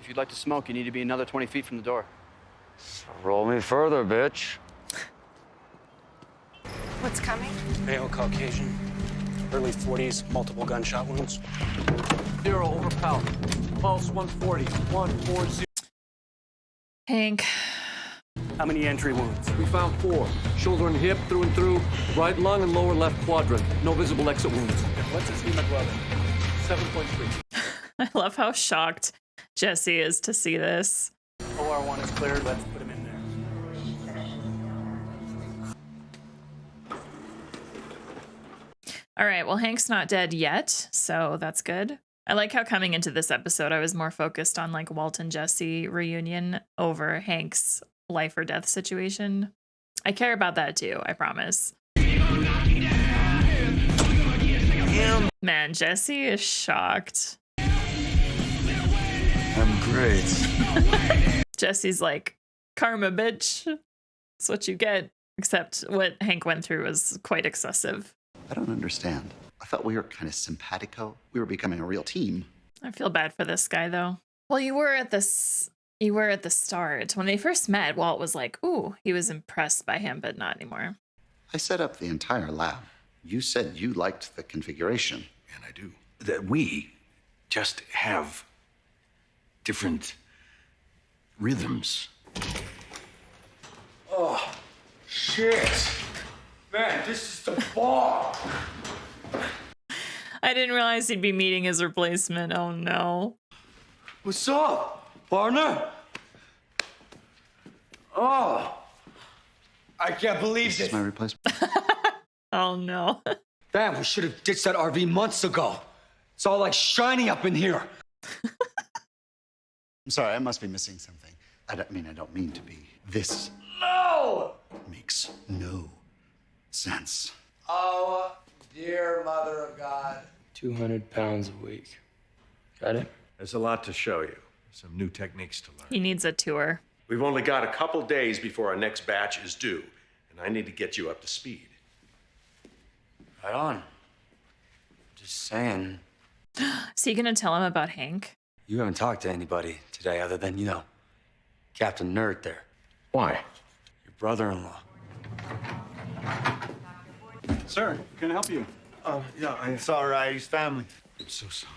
If you'd like to smoke, you need to be another 20 feet from the door. Roll me further, bitch. What's coming? Male, Caucasian, early 40s, multiple gunshot wounds. 0 overpowered. Pulse 140. 140. Hank. How many entry wounds? We found 4. Shoulder and hip, through and through. Right lung and lower left quadrant. No visible exit wounds. What's his hemoglobin? 7.3. I love how shocked Jesse is to see this. OR1 is cleared. Let's put him in there. All right, well, Hank's not dead yet, so that's good. I like how coming into this episode, I was more focused on like Walt and Jesse reunion over Hank's life or death situation. I care about that too, I promise. Man, Jesse is shocked. I'm great. Jesse's like, karma, bitch. That's what you get. Except what Hank went through was quite excessive. I don't understand. I thought we were kind of simpatico. We were becoming a real team. I feel bad for this guy though. Well, you were at the start. When they first met, Walt was like, ooh, he was impressed by him, but not anymore. I set up the entire lab. You said you liked the configuration. And I do. That we just have different rhythms. Oh, shit. Man, this is the bar. I didn't realize he'd be meeting his replacement. Oh no. What's up, partner? Oh, I can't believe This is my replacement. Oh no. Damn, we should have ditched that RV months ago. It's all like shiny up in here. I'm sorry, I must be missing something. I don't mean to be. This No! makes no sense. Oh, dear Mother of God. 200 pounds a week. Got it? There's a lot to show you. Some new techniques to learn. He needs a tour. We've only got a couple days before our next batch is due, and I need to get you up to speed. Right on. Just saying. Is he gonna tell him about Hank? You haven't talked to anybody today other than, Captain Nerd there. Why? Your brother-in-law. Sir, can I help you? It's all right. He's family. I'm so sorry.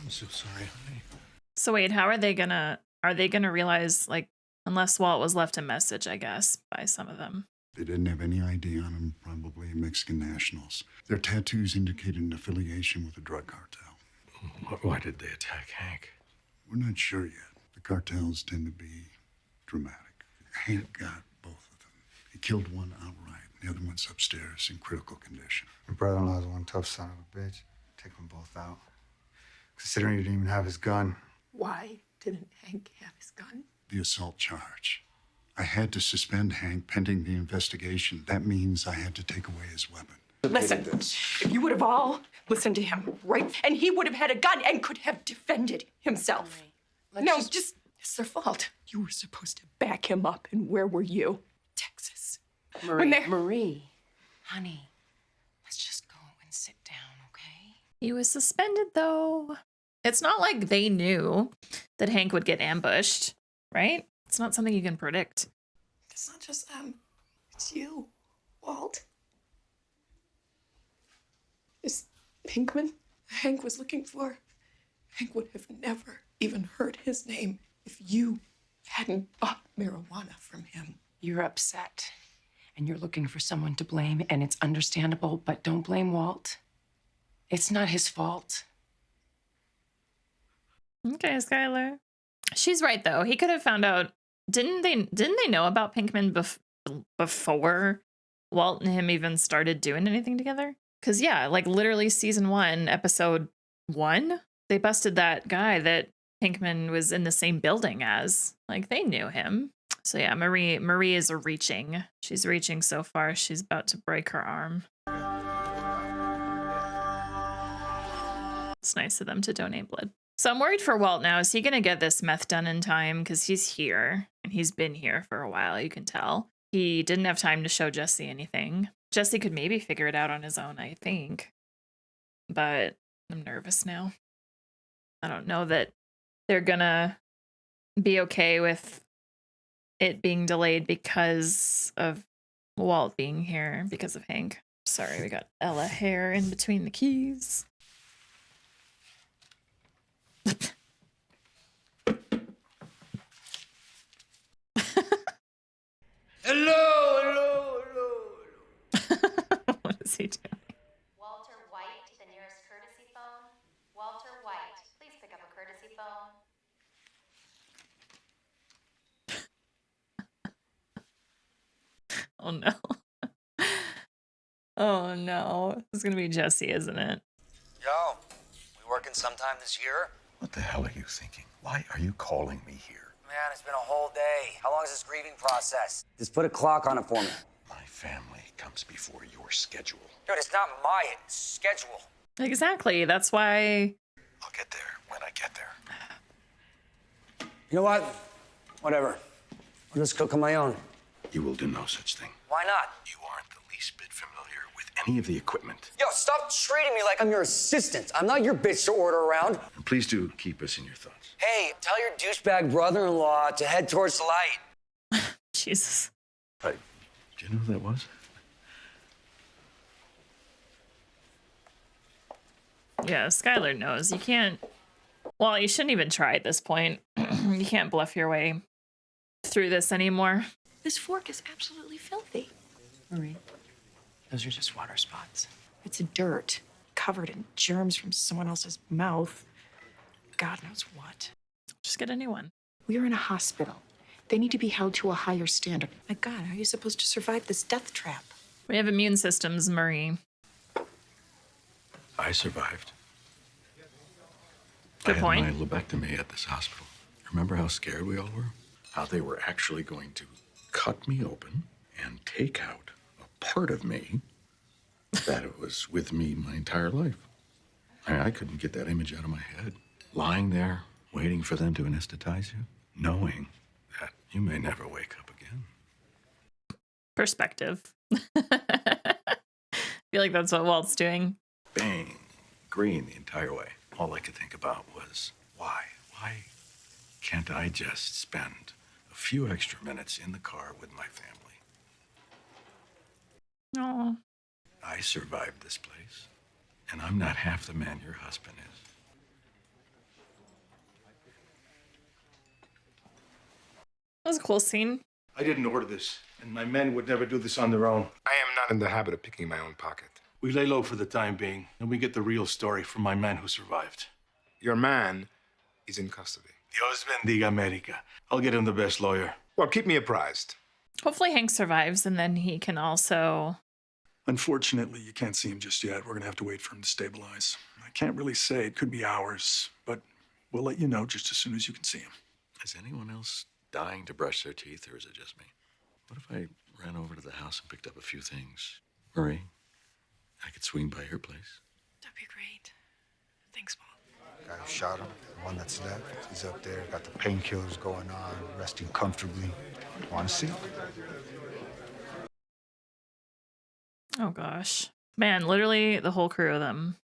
I'm so sorry, honey. So wait, are they gonna realize, like, unless Walt was left a message, I guess, by some of them. They didn't have any ID on them, probably Mexican nationals. Their tattoos indicated an affiliation with the drug cartel. Why did they attack Hank? We're not sure yet. The cartels tend to be dramatic. Hank got both of them. He killed one outright. The other one's upstairs in critical condition. My brother-in-law's one tough son of a bitch. Take them both out. Considering he didn't even have his gun. Why didn't Hank have his gun? The assault charge. I had to suspend Hank pending the investigation. That means I had to take away his weapon. Listen, if you would have all listened to him, right? And he would have had a gun and could have defended himself. It's their fault. You were supposed to back him up, and where were you? Texas. Marie, honey, let's just go and sit down, okay? He was suspended though. It's not like they knew that Hank would get ambushed, right? It's not something you can predict. It's not just them. It's you, Walt. Is Pinkman Hank was looking for? Hank would have never even heard his name if you hadn't bought marijuana from him. You're upset, and you're looking for someone to blame, and it's understandable, but don't blame Walt. It's not his fault. Okay, Skylar. She's right though. He could have found out. Didn't they know about Pinkman before Walt and him even started doing anything together? Because yeah, like literally season 1, episode 1, they busted that guy that Pinkman was in the same building as. Like they knew him. So yeah, Marie is reaching. She's reaching so far she's about to break her arm. It's nice of them to donate blood. So I'm worried for Walt now. Is he going to get this meth done in time? Because he's here, and he's been here for a while, you can tell. He didn't have time to show Jesse anything. Jesse could maybe figure it out on his own, I think. But I'm nervous now. I don't know that they're going to be okay with it being delayed because of Walt being here, because of Hank. Sorry, we got Ella hair in between the keys. Hello. What is he doing? Walter White to the nearest courtesy phone. Walter White, please pick up a courtesy phone. Oh no. Oh no. It's gonna be Jesse, isn't it? Yo, we working sometime this year? What the hell are you thinking? Why are you calling me here? Man, it's been a whole day. How long is this grieving process? Just put a clock on it for me. My family comes before your schedule. Dude, it's not my schedule. Exactly. That's why. I'll get there when I get there. You know what? Whatever. I'll just cook on my own. You will do no such thing. Why not? You aren't the least bit familiar with any of the equipment. Yo, stop treating me like I'm your assistant. I'm not your bitch to order around. And please do keep us in your thoughts. Hey, tell your douchebag brother-in-law to head towards the light. Jesus. Do you know who that was? Yeah, Skylar knows. You can't. Well, you shouldn't even try at this point. You can't bluff your way through this anymore. This fork is absolutely filthy. Marie, those are just water spots. It's dirt, covered in germs from someone else's mouth. God knows what. Just get a new one. We're in a hospital. They need to be held to a higher standard. My God, how are you supposed to survive this death trap? We have immune systems, Marie. I survived. Good point. I had my lobectomy at this hospital. Remember how scared we all were? How they were actually going to cut me open and take out a part of me that it was with me my entire life. I couldn't get that image out of my head. Lying there, waiting for them to anesthetize you, knowing that you may never wake up again. Perspective. I feel like that's what Walt's doing. Bang, green the entire way. All I could think about was, why? Why can't I just spend a few extra minutes in the car with my family? Oh. I survived this place, and I'm not half the man your husband is. That was a cool scene. I didn't order this, and my men would never do this on their own. I am not in the habit of picking my own pocket. We lay low for the time being, and we get the real story from my man who survived. Your man is in custody. Dios bendiga America. I'll get him the best lawyer. Well, keep me apprised. Hopefully Hank survives, and then he can also... Unfortunately, you can't see him just yet. We're going to have to wait for him to stabilize. I can't really say. It could be hours, but we'll let you know just as soon as you can see him. Is anyone else dying to brush their teeth, or is it just me? What if I ran over to the house and picked up a few things? Marie, I could swing by your place. That'd be great. Thanks, Paul. Guy who shot him, the one that's left, he's up there, got the painkillers going on, resting comfortably. Want to see? Oh, gosh. Man, literally the whole crew of them.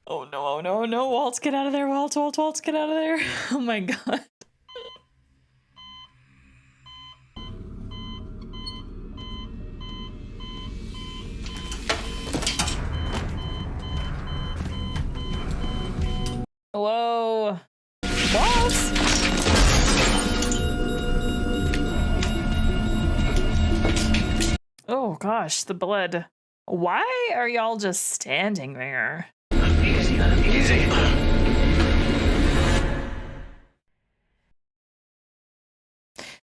Oh, no, oh, no, no. Walt, get out of there. Walt, get out of there. Oh, my God. Whoa. Walt? Oh gosh, the blood. Why are y'all just standing there? Easy, easy.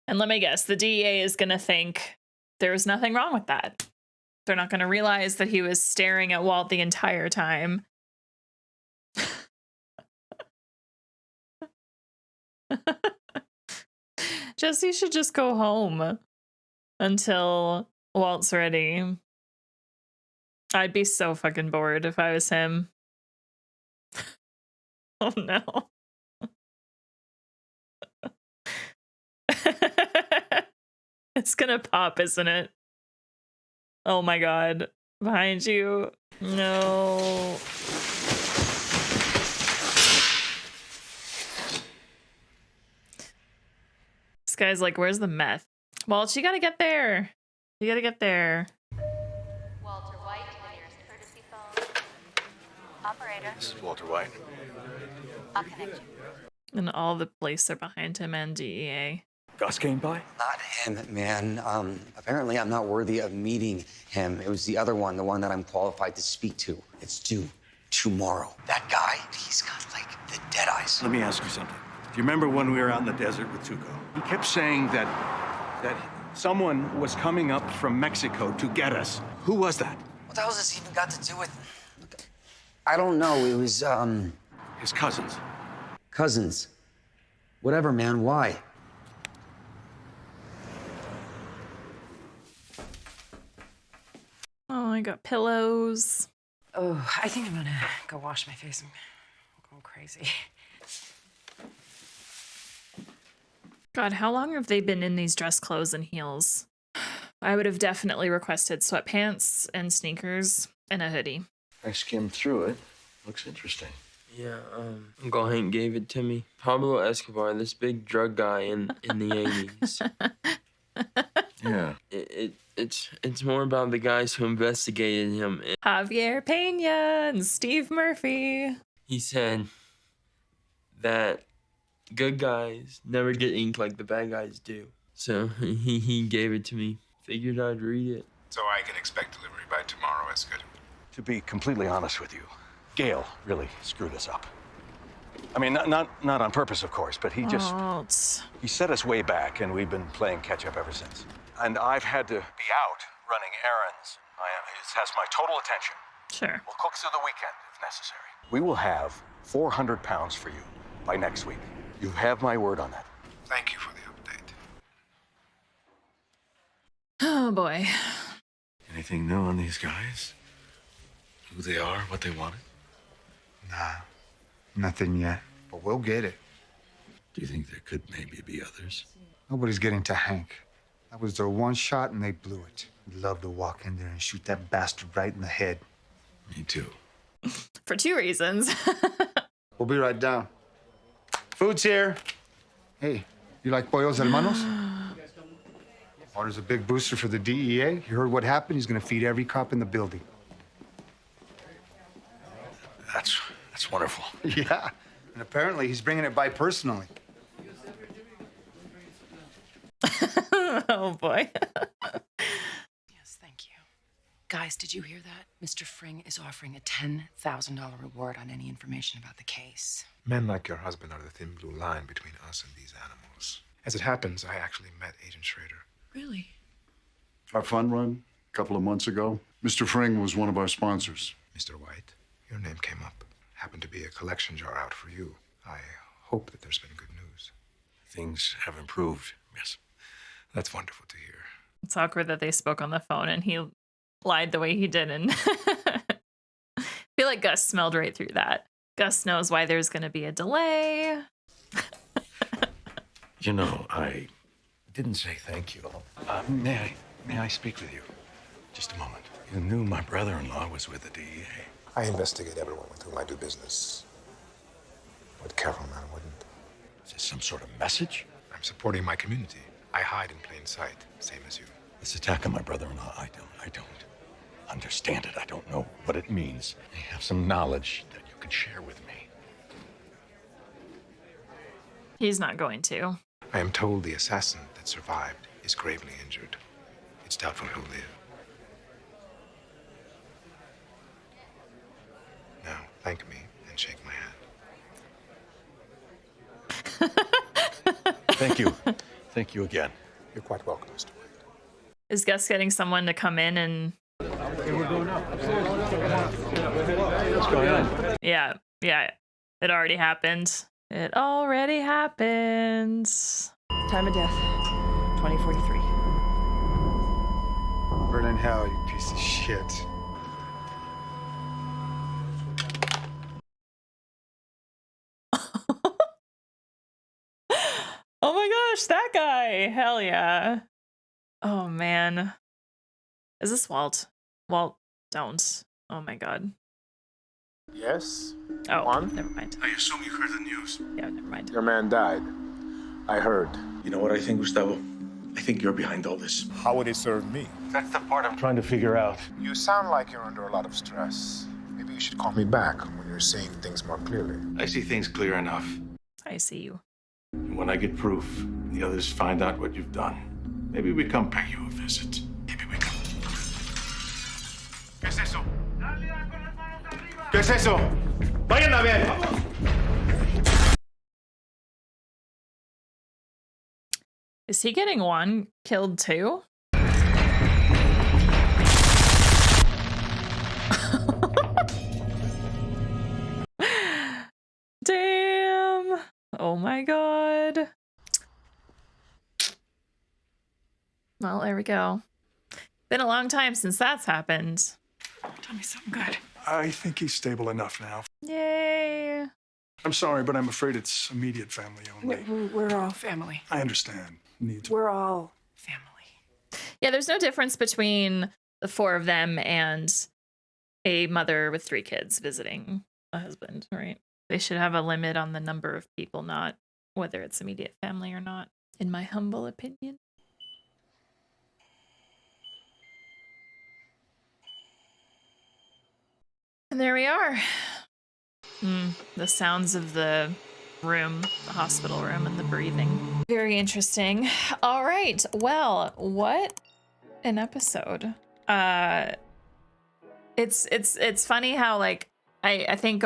And let me guess, the DEA is gonna think there was nothing wrong with that. They're not gonna realize that he was staring at Walt the entire time. Jesse should just go home until Walt's ready. I'd be so fucking bored if I was him. Oh no. It's gonna pop, isn't it? Oh my god. Behind you. No. This guy's like, where's the meth? Well, she gotta get there. You gotta get there. Walter White, the nearest courtesy phone. Operator. This is Walter White. I'll connect you. And all the police are behind him and DEA. Gus came by? Not him, man. Apparently I'm not worthy of meeting him. It was the other one, the one that I'm qualified to speak to. It's due tomorrow. That guy, he's got like the dead eyes. Let me ask you something. Do you remember when we were out in the desert with Tuco? He kept saying that someone was coming up from Mexico to get us. Who was that? What the hell has this even got to do with... I don't know. It was, His cousins. Cousins. Whatever, man. Why? Oh, I got pillows. Oh, I think I'm gonna go wash my face. I'm going crazy. God, how long have they been in these dress clothes and heels? I would have definitely requested sweatpants and sneakers and a hoodie. I skimmed through it. Looks interesting. Yeah, Uncle Hank gave it to me. Pablo Escobar, this big drug guy in the 80s. Yeah. It's more about the guys who investigated him. Javier Pena and Steve Murphy. He said that good guys never get inked like the bad guys do. So he gave it to me. Figured I'd read it. So I can expect delivery by tomorrow as scheduled. To be completely honest with you, Gail really screwed us up. I mean, not on purpose, of course, but he just... He set us way back, and we've been playing catch-up ever since. And I've had to be out running errands. It has my total attention. Sure. We'll cook through the weekend, if necessary. We will have 400 pounds for you by next week. You have my word on that. Thank you for the update. Oh, boy. Anything new on these guys? Who they are, what they wanted? Nah, nothing yet, but we'll get it. Do you think there could maybe be others? Nobody's getting to Hank. That was their one shot and they blew it. I'd love to walk in there and shoot that bastard right in the head. Me too. For 2 reasons. We'll be right down. Food's here. Hey, you like pollos hermanos? Water's a big booster for the DEA. You heard what happened? He's gonna feed every cop in the building. That's wonderful. Yeah, and apparently he's bringing it by personally. Oh, boy. Yes, thank you. Guys, did you hear that? Mr. Fring is offering a $10,000 reward on any information about the case. Men like your husband are the thin blue line between us and these animals. As it happens, I actually met Agent Schrader. Really? Our fun run a couple of months ago, Mr. Fring was one of our sponsors. Mr. White, your name came up. Happened to be a collection jar out for you. I hope that there's been good news. Things have improved, yes. That's wonderful to hear. It's awkward that they spoke on the phone and he lied the way he did. And I feel like Gus smelled right through that. Gus knows why there's going to be a delay. You know, I didn't say thank you. May I speak with you? Just a moment. You knew my brother-in-law was with the DEA. I investigate everyone with whom I do business. What careful man wouldn't? Is this some sort of message? I'm supporting my community. I hide in plain sight, same as you. This attack on my brother-in-law, I don't understand it. I don't know what it means. I have some knowledge that you can share with me. He's not going to. I am told the assassin that survived is gravely injured. It's doubtful he'll live. Now, thank me and shake my hand. Thank you. Thank you again. You're quite welcome, Mr. White. Is Gus getting someone to come in and... What's going on? Yeah. It already happened. It already happened. Time of death, 2043. Burn in hell, you piece of shit. gosh, that guy. Hell yeah. Oh man. Is this Walt? Walt, don't. Oh my god. Yes? Oh, Juan? never mind. I assume you heard the news. Yeah, never mind. Your man died. I heard. You know what I think, Gustavo? I think you're behind all this. How would it serve me? That's the part I'm trying to figure out. You sound like you're under a lot of stress. Maybe you should call me back when you're seeing things more clearly. I see things clear enough. I see you. And when I get proof, and the others find out what you've done, maybe we come pay you a visit. Maybe we come. ¿Qué es eso? ¿Qué es eso? Vayan a ver. Is he getting one killed too? Damn. Oh my god. Well, there we go. Been a long time since that's happened. Tell me something good. I think he's stable enough now. Yay. I'm sorry, but I'm afraid it's immediate family only. We're all family. I understand. We're all family. Yeah, there's no difference between the four of them and a mother with 3 kids visiting a husband, right? They should have a limit on the number of people, not whether it's immediate family or not, in my humble opinion. And there we are. The sounds of the room, the hospital room, and the breathing. Very interesting. All right. Well, what an episode. It's funny how like I think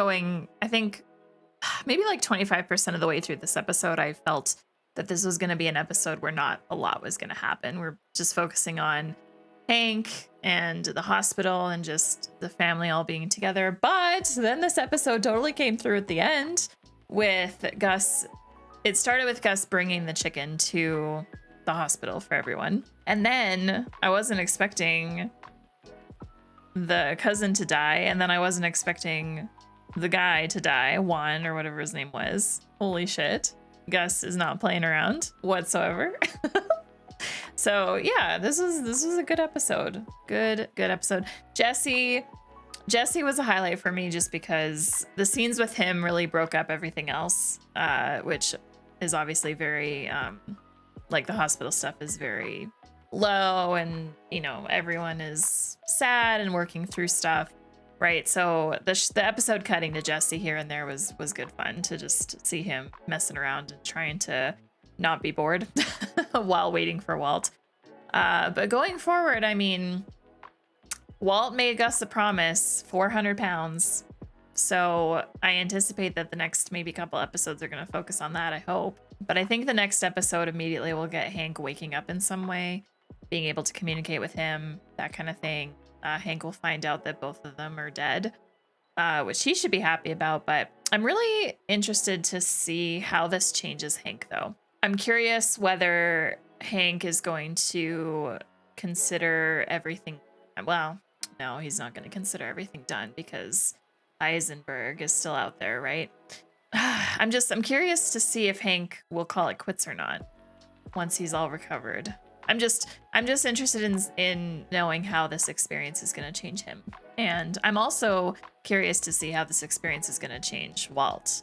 maybe like 25% of the way through this episode, I felt that this was going to be an episode where not a lot was going to happen. We're just focusing on Hank and the hospital and just the family all being together. But then this episode totally came through at the end with Gus. It started with Gus bringing the chicken to the hospital for everyone. And then I wasn't expecting the cousin to die. And then I wasn't expecting the guy to die, Juan or whatever his name was. Holy shit. Gus is not playing around whatsoever. So yeah, this was a good episode. Good episode. Jesse was a highlight for me just because the scenes with him really broke up everything else, which is obviously very like the hospital stuff is very low, and you know everyone is sad and working through stuff, right? So the episode cutting to Jesse here and there was good fun to just see him messing around and trying to not be bored while waiting for Walt. But going forward, I mean, Walt made Gus a promise, 400 pounds. So I anticipate that the next maybe couple episodes are going to focus on that, I hope. But I think the next episode immediately will get Hank waking up in some way, being able to communicate with him, that kind of thing. Hank will find out that both of them are dead, which he should be happy about. But I'm really interested to see how this changes Hank, though. I'm curious whether Hank is going to consider everything. Well, no, he's not going to consider everything done because Heisenberg is still out there, right? I'm curious to see if Hank will call it quits or not once he's all recovered. I'm just interested in knowing how this experience is going to change him. And I'm also curious to see how this experience is going to change Walt.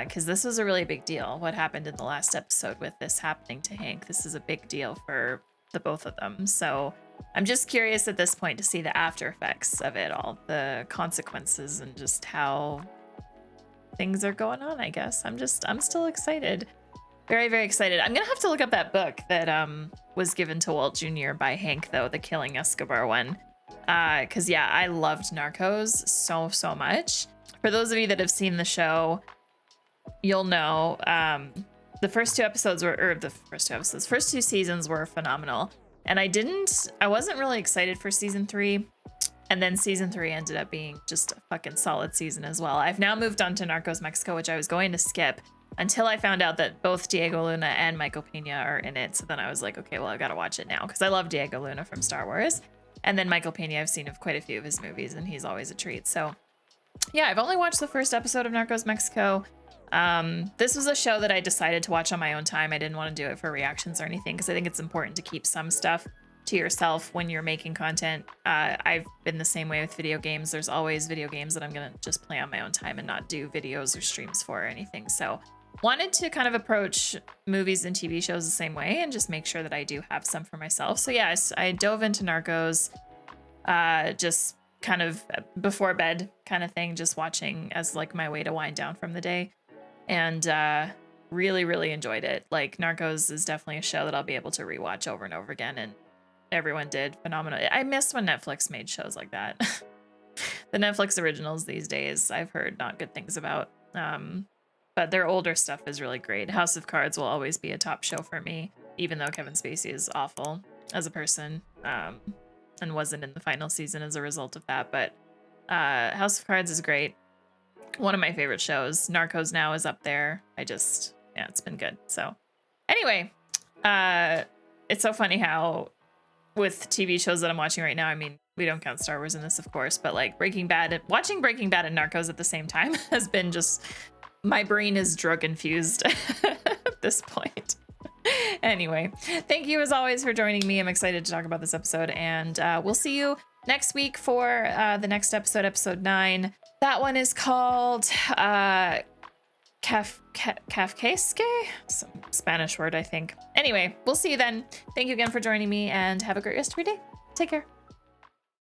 Because this was a really big deal. What happened in the last episode with this happening to Hank, this is a big deal for the both of them. So I'm just curious at this point to see the after effects of it all, the consequences, and just how things are going on, I guess. I'm still excited. Very, very excited. I'm gonna have to look up that book that was given to Walt Jr. by Hank, though, the Killing Escobar one. Because yeah, I loved Narcos so much. For those of you that have seen the show, you'll know the first 2 seasons were phenomenal. And I wasn't really excited for season 3. And then season 3 ended up being just a fucking solid season as well. I've now moved on to Narcos Mexico, which I was going to skip until I found out that both Diego Luna and Michael Pena are in it. So then I was like, okay, well, I gotta watch it now because I love Diego Luna from Star Wars. And then Michael Pena, I've seen quite a few of his movies and he's always a treat. So yeah, I've only watched the first episode of Narcos Mexico. This was a show that I decided to watch on my own time. I didn't want to do it for reactions or anything because I think it's important to keep some stuff to yourself when you're making content. I've been the same way with video games. There's always video games that I'm gonna just play on my own time and not do videos or streams for or anything. So wanted to kind of approach movies and TV shows the same way and just make sure that I do have some for myself. So yes, I dove into Narcos, just kind of before bed kind of thing, just watching as like my way to wind down from the day. And really, really enjoyed it. Like Narcos is definitely a show that I'll be able to rewatch over and over again. And everyone did phenomenal. I miss when Netflix made shows like that. The Netflix originals these days, I've heard not good things about. But their older stuff is really great. House of Cards will always be a top show for me, even though Kevin Spacey is awful as a person, and wasn't in the final season as a result of that. But House of Cards is great. One of my favorite shows. Narcos now is up there. It's been good. So anyway, it's so funny how with TV shows that I'm watching right now, I mean, we don't count Star Wars in this, of course, but like watching Breaking Bad and Narcos at the same time has been just, my brain is drug infused at this point. Anyway, thank you as always for joining me. I'm excited to talk about this episode, and we'll see you next week for the next episode, episode 9. That one is called Kafkaesque? Some Spanish word, I think. Anyway, we'll see you then. Thank you again for joining me, and have a great rest of your day. Take care.